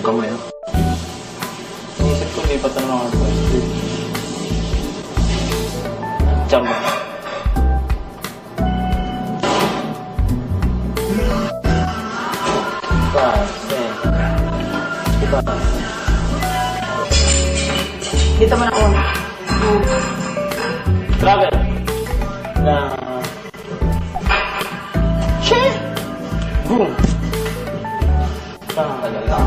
kamay, ha? Inisip ko, lipat na naman ako. Chamba. Dito mo na ako. Travel. Na... Shit! Boom! Saan ang tagal lang?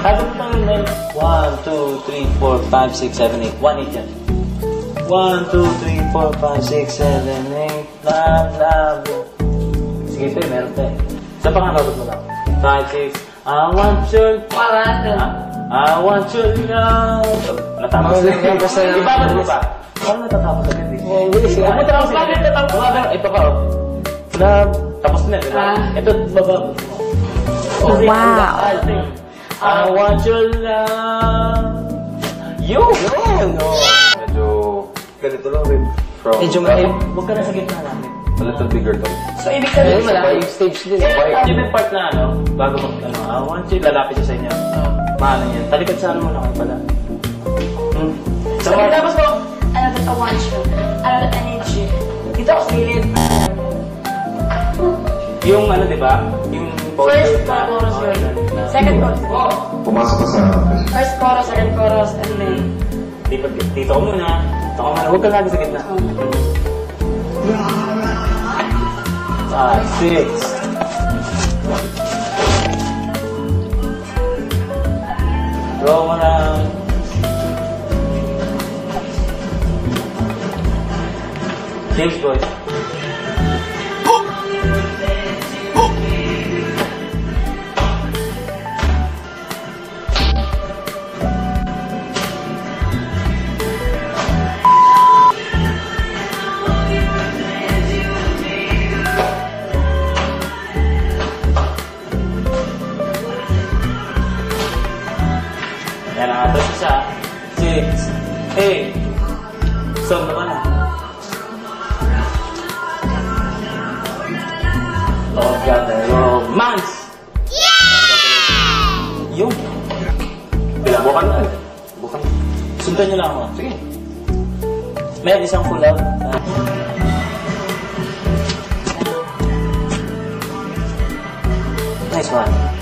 Sabi ko tayo na 1, 2, 3, 4, 5, 6, 7, 8. 1, 8 yan. 1, 2, 3, 4, 5, 6, 7, 8. Love, love. Sige ito meron tayo. Sa pangarapot mo lang. 5, 6. I want your... I want your love. Natapos na yun. Ibabat mo pa. Parang natatapos agad eh. Ako tapos na yun. Ito pa oh. Love. Tapos na diba? Ito baba. Wow. I want your love. Yun! Medyo ganito lang rin. Medyo may... Huwag ka na sa gitna namin. A little bigger to. So, ibig sabihin wala yung stage din. Yung may part na ano, bago mag ano, I want you, lalapit siya sa inyo. Maano yan. Talikod sa ano mo na kayo pala. So, tapos mo, ano that I want you, ano that I need you. Dito ako sa gilid. Yung ano, di ba? Yung First chorus yun. Second chorus. Pumasok ka sa... First chorus, second chorus, and then... Dito ko muna. Dito ko muna. Huwag ka lagi sa gitna. 5, 6. Draw mo lang. James boys. Yan ang atas isa. 6, 8. Song naman na. Love got the romance! Yeah! Yung. Bukan na. Bukan. Sundan nyo lang ako. Sige. May isang full out. Nice one.